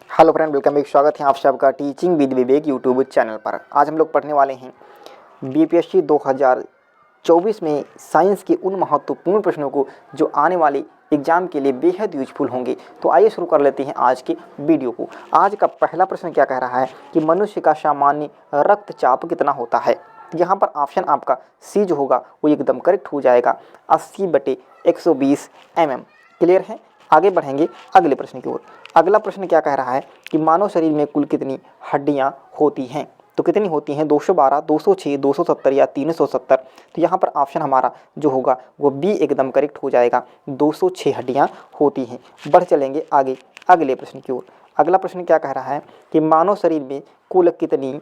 Hello friend, welcome back. स्वागत है आप सबका teaching with Vivek YouTube channel पर। आज हम लोग पढ़ने वाले हैं बीपीएससी 2024 में साइंस के उन महत्वपूर्ण प्रश्नों को जो आने वाले एग्जाम के लिए बेहद यूजफुल होंगे। तो आइए शुरू कर लेते हैं आज के वीडियो को। आज का पहला प्रश्न क्या कह रहा है कि मनुष्य का सामान्य रक्तचाप कितना होता है। यहाँ पर ऑप्शन आपका सी जो होगा वो एकदम करेक्ट हो जाएगा, 80/120 mm। क्लियर है। आगे बढ़ेंगे अगले प्रश्न की ओर। अगला प्रश्न क्या कह रहा है कि मानव शरीर में कुल कितनी हड्डियां होती हैं। तो कितनी होती हैं, 212, 206, 270 या 370। तो यहाँ पर ऑप्शन हमारा जो होगा वो बी एकदम करेक्ट हो जाएगा, 206 हड्डियां होती हैं। बढ़ चलेंगे आगे अगले प्रश्न की ओर। अगला प्रश्न क्या कह रहा है कि मानव शरीर में कुल कितनी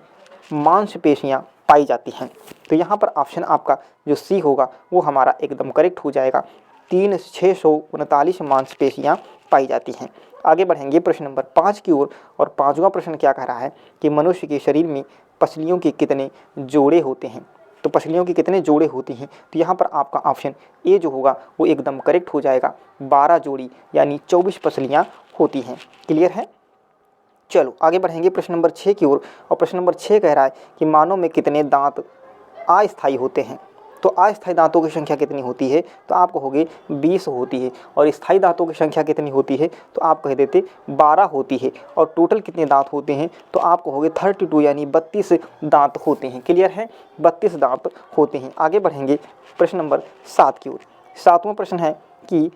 मांसपेशियां पाई जाती हैं। तो यहाँ पर ऑप्शन आपका जो सी होगा वो हमारा एकदम करेक्ट हो जाएगा, 639 मांसपेशियां पाई जाती हैं। आगे बढ़ेंगे प्रश्न नंबर 5 की ओर। और पांचवा प्रश्न क्या कह रहा है कि मनुष्य के शरीर में पसलियों के कितने जोड़े होते हैं। तो पसलियों के कितने जोड़े होते हैं, तो यहाँ पर आपका ऑप्शन ए जो होगा वो एकदम करेक्ट हो जाएगा, 12 जोड़ी यानी 24 पसलियाँ होती हैं। क्लियर है। चलो आगे बढ़ेंगे प्रश्न नंबर 6 की ओर। और प्रश्न नंबर 6 कह रहा है कि मानव में कितने दांत अस्थायी होते हैं। तो अस्थायी दांतों की संख्या कितनी होती है, तो आप कहोगे 20 होती है। और स्थायी दांतों की संख्या कितनी होती है, तो आप कह देते 12 होती है। और टोटल कितने दांत होते हैं, तो आप कहोगे 32 यानी 32 दांत होते हैं। क्लियर है, 32 दांत होते हैं। आगे बढ़ेंगे प्रश्न नंबर 7 की ओर। सातवां प्रश्न है कि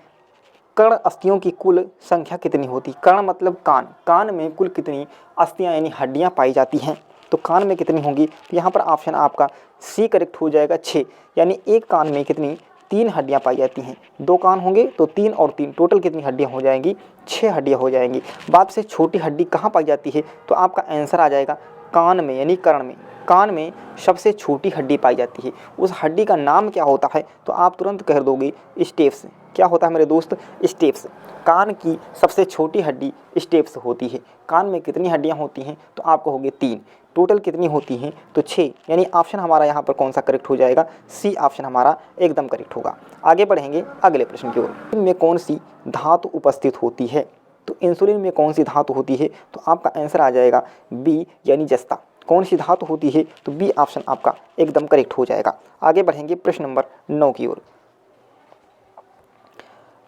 कर्ण अस्थियों की कुल संख्या कितनी होती। कर्ण मतलब कान, कान में कुल कितनी अस्थियां यानी हड्डियां पाई जाती हैं। तो कान में कितनी होंगी, तो यहाँ पर ऑप्शन आपका सी करेक्ट हो जाएगा, 6। यानी एक कान में कितनी 3 हड्डियां पाई जाती हैं। 2 कान होंगे तो 3 और 3 टोटल कितनी हड्डियां हो जाएंगी, 6 हड्डियां हो जाएंगी। बात से छोटी हड्डी कहाँ पाई जाती है, तो आपका आंसर आ जाएगा कान में यानी कर्ण में। कान में सबसे छोटी हड्डी पाई जाती है। उस हड्डी का नाम क्या होता है, तो आप तुरंत कह दोगे स्टेप्स। क्या होता है मेरे दोस्त, स्टेप्स। कान की सबसे छोटी हड्डी स्टेप्स होती है। कान में कितनी हड्डियां होती हैं, तो आप कहोगे 3। टोटल कितनी होती हैं, तो 6। यानी ऑप्शन हमारा यहाँ पर कौन सा करेक्ट हो जाएगा, सी ऑप्शन हमारा एकदम करेक्ट होगा। आगे बढ़ेंगे अगले प्रश्न की ओर। इनमें कौन सी धातु उपस्थित होती है। तो इंसुलिन में कौन सी धातु होती है, तो आपका आंसर आ जाएगा बी यानी जस्ता। कौन सी धातु होती है, तो बी ऑप्शन आपका एकदम करेक्ट हो जाएगा। आगे बढ़ेंगे प्रश्न नंबर 9 की ओर।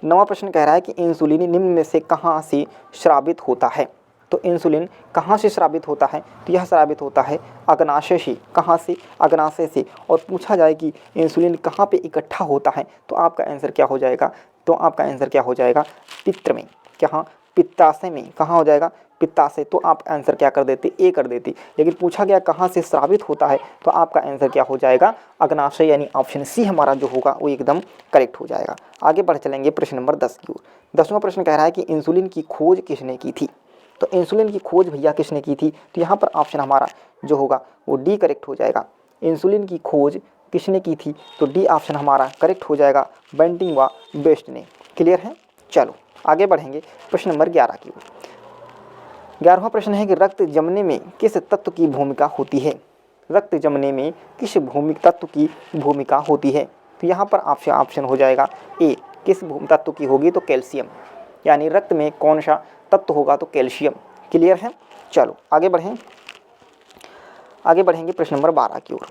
9वां प्रश्न कह रहा है कि इंसुलिन निम्न में से कहाँ से स्रावित होता है। तो इंसुलिन कहाँ से स्रावित होता है, तो यह स्रावित होता है अग्नाशय से। कहाँ से, अग्नाशय से। और पूछा जाए कि इंसुलिन कहाँ पे इकट्ठा होता है, तो आपका आंसर क्या हो जाएगा, तो आपका आंसर क्या हो जाएगा, पित्त में। कहाँ, पित्ताशय में। कहाँ हो जाएगा, पित्ताशय। तो आप आंसर क्या कर देते, ए कर देते। लेकिन पूछा गया कहाँ से स्रावित होता है, तो आपका आंसर क्या हो जाएगा, अग्नाशय। यानी ऑप्शन सी हमारा जो होगा वो एकदम करेक्ट हो जाएगा। आगे बढ़ चलेंगे प्रश्न नंबर 10 की ओर। 10वां प्रश्न कह रहा है कि इंसुलिन की खोज किसने की थी। तो इंसुलिन की खोज भैया किसने की थी, तो यहाँ पर ऑप्शन हमारा जो होगा वो डी करेक्ट हो जाएगा। इंसुलिन की खोज किसने की थी, तो डी ऑप्शन हमारा करेक्ट हो जाएगा, बेंटिंग व बेस्ट ने। क्लियर है। चलो आगे बढ़ेंगे प्रश्न नंबर 11 की ओर। 11वां प्रश्न है कि रक्त जमने में किस तत्व की भूमिका होती है। रक्त जमने में किस तत्व की भूमिका होती है, तो यहाँ पर ऑप्शन हो जाएगा ए। किस तत्व की होगी, तो कैल्शियम। यानी रक्त में कौन सा तत्व होगा, तो कैल्शियम। क्लियर है। चलो आगे बढ़ें। आगे बढ़ेंगे प्रश्न नंबर 12 की ओर।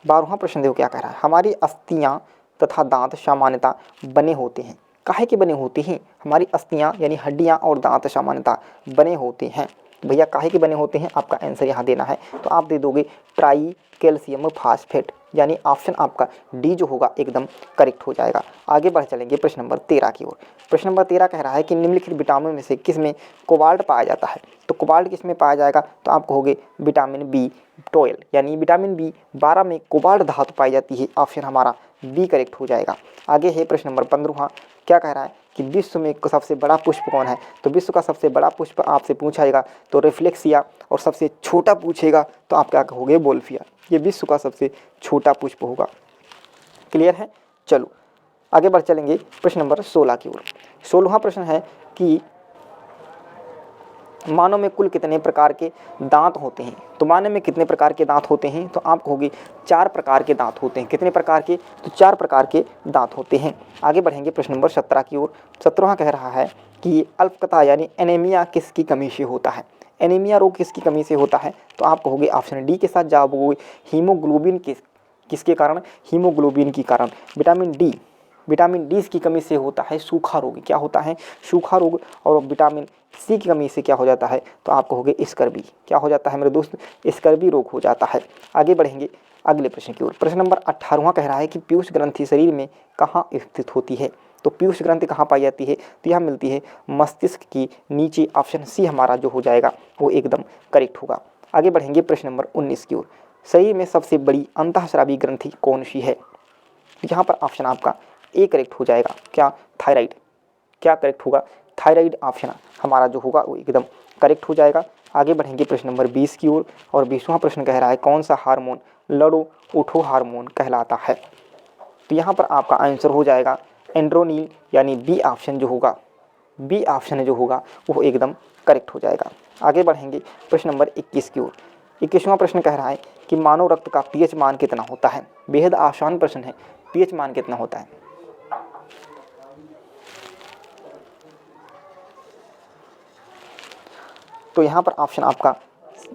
12वां प्रश्न देखो क्या कह रहा है। हमारी अस्थियां तथा दांत सामान्यतः बने होते हैं। काहे के बने होते हैं, हमारी अस्थियां यानी हड्डियां और दांत सामान्यतः बने होते हैं। तो भैया काहे के बने होते हैं, आपका आंसर यहाँ देना है। तो आप दे दोगे ट्राई कैल्शियम फास्फेट। यानी ऑप्शन आपका डी जो होगा एकदम करेक्ट हो जाएगा। आगे बढ़ चलेंगे प्रश्न नंबर 13 की ओर। प्रश्न नंबर 13 कह रहा है कि निम्नलिखित विटामिन में से किस में कोबाल्ट पाया जाता है। तो कोबाल्ट किस में पाया जाएगा, तो आप कहोगे विटामिन B12। यानी विटामिन B12 में कोबाल्ट धातु पाई जाती है। ऑप्शन हमारा बी करेक्ट हो जाएगा। आगे है प्रश्न नंबर 15। क्या कह रहा है कि विश्व में सबसे बड़ा पुष्प कौन है। तो विश्व का सबसे बड़ा पुष्प आपसे पूछाएगा तो रिफ्लेक्सिया, और सबसे छोटा पूछेगा तो आप क्या कहोगे, बोल्फिया। ये विश्व का सबसे छोटा पुष्प होगा। क्लियर है। चलो आगे बढ़ चलेंगे प्रश्न नंबर 16 की ओर। 16वां प्रश्न है कि मानव में कुल कितने प्रकार के दांत होते हैं? तो मानव में कितने प्रकार के दांत होते हैं? तो आप कहोगे 4 प्रकार के दांत होते हैं। कितने प्रकार के? तो 4 प्रकार के दांत होते हैं। आगे बढ़ेंगे प्रश्न नंबर 17 की ओर। 17वां कह रहा है कि अल्पकता यानी एनीमिया किसकी कमी से होता है? एनीमिया रोग किसकी कमी से होता है? तो आप कहोगे ऑप्शन डी के साथ जाओगे, हीमोग्लोबिन किसके कारण? हीमोग्लोबिन के कारण। विटामिन डी की कमी से होता है सूखा रोग। क्या होता है? सूखा रोग। और विटामिन सी की कमी से क्या हो जाता है? तो आप कहोगे स्कर्वी। क्या हो जाता है मेरे दोस्त? स्कर्वी रोग हो जाता है। आगे बढ़ेंगे अगले प्रश्न की ओर। प्रश्न नंबर 18वां कह रहा है कि पीयूष ग्रंथि शरीर में कहाँ स्थित होती है? तो पीयूष ग्रंथि कहाँ पाई जाती है? तो यह मिलती है मस्तिष्क की नीचे। ऑप्शन सी हमारा जो हो जाएगा वो एकदम करेक्ट होगा। आगे बढ़ेंगे प्रश्न नंबर 19 की ओर। शरीर में सबसे बड़ी अंतःस्रावी ग्रंथि कौन सी है? यहाँ पर ऑप्शन आपका ए करेक्ट हो जाएगा। क्या? थायराइड। क्या करेक्ट होगा? थायराइड ऑप्शन हमारा जो होगा वो एकदम करेक्ट हो जाएगा। आगे बढ़ेंगे प्रश्न नंबर 20 की ओर। और 20वां प्रश्न कह रहा है कौन सा हार्मोन लड़ो उठो हार्मोन कहलाता है? तो यहाँ पर आपका आंसर हो जाएगा एंड्रोनिल, यानी बी ऑप्शन जो होगा, बी ऑप्शन जो होगा वो एकदम करेक्ट हो जाएगा। आगे बढ़ेंगे प्रश्न नंबर 21 की ओर। 21वां प्रश्न कह रहा है कि मानव रक्त का पीएच मान कितना होता है? बेहद आसान प्रश्न है। पीएच मान कितना होता है? तो यहाँ पर ऑप्शन आपका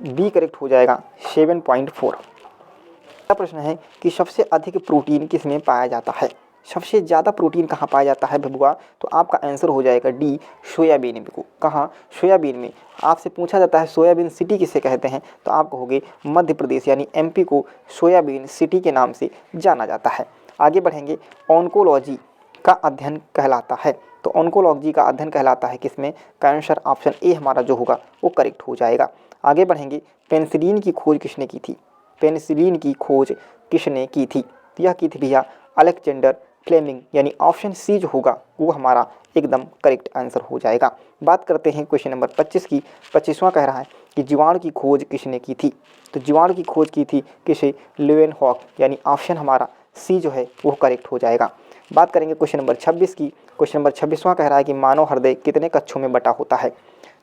बी करेक्ट हो जाएगा 7.4। अगला प्रश्न है कि सबसे अधिक प्रोटीन किस में पाया जाता है? सबसे ज़्यादा प्रोटीन कहाँ पाया जाता है बबुआ? तो आपका आंसर हो जाएगा डी सोयाबीन में। को कहाँ? सोयाबीन में। आपसे पूछा जाता है सोयाबीन सिटी किसे कहते हैं? तो आप कहोगे मध्य प्रदेश यानी एमपी को सोयाबीन सिटी के नाम से जाना जाता है। आगे बढ़ेंगे ऑन्कोलॉजी का अध्ययन कहलाता है। तो ऑन्कोलॉजी का अध्ययन कहलाता है किसमें? कैंसर। ऑप्शन ए हमारा जो होगा वो करेक्ट हो जाएगा। आगे बढ़ेंगे पेनिसिलिन की खोज किसने की थी? पेनिसिलिन की खोज किसने की थी? तो यह की थी भैया अलेक्जेंडर फ्लेमिंग, यानी ऑप्शन सी जो होगा वो हमारा एकदम करेक्ट आंसर हो जाएगा। बात करते हैं क्वेश्चन नंबर 25 की। 25वां कह रहा है कि जीवाणु की खोज किसने की थी? तो जीवाणु की खोज की थी किसे? ल्यूवेनहॉक, यानी ऑप्शन हमारा सी जो है वो करेक्ट हो जाएगा। बात करेंगे क्वेश्चन नंबर 26 की। क्वेश्चन नंबर 26वां कह रहा है कि मानव हृदय कितने कक्षों में बटा होता है?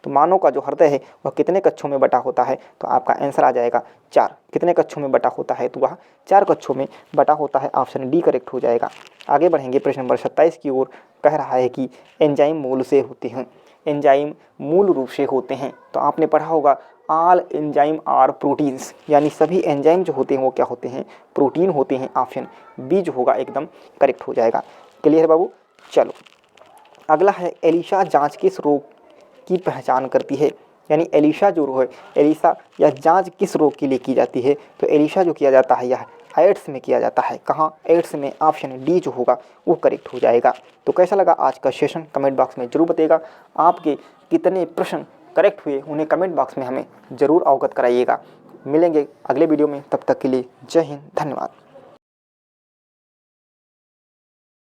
तो मानव का जो हृदय है वह कितने कक्षों में बटा होता है? तो आपका आंसर आ जाएगा 4। कितने कक्षों में बटा होता है? तो वह 4 कक्षों में बटा होता है। ऑप्शन डी करेक्ट हो जाएगा। आगे बढ़ेंगे प्रश्न नंबर 27 की ओर। कह रहा है कि एंजाइम मूल से होते हैं। एंजाइम मूल रूप से होते हैं। तो आपने पढ़ा होगा ऑल एंजाइम आर प्रोटीन्स, यानी सभी एंजाइम जो होते हैं वो क्या होते हैं? प्रोटीन होते हैं। ऑप्शन बी जो होगा एकदम करेक्ट हो जाएगा। क्लियर है बाबू? चलो अगला है एलिशा जांच किस रोग की पहचान करती है? यानी एलिशा जो रोग है, एलिशा या जांच किस रोग के लिए की जाती है? तो एलिशा जो किया जाता है यह एड्स में किया जाता है। कहाँ? एड्स में। ऑप्शन डी जो होगा वो करेक्ट हो जाएगा। तो कैसा लगा आज का सेशन? कमेंट बॉक्स में जरूर बताइएगा। आपके कितने प्रश्न करेक्ट हुए उन्हें कमेंट बॉक्स में हमें ज़रूर अवगत कराइएगा। मिलेंगे अगले वीडियो में, तब तक के लिए जय हिंद, धन्यवाद।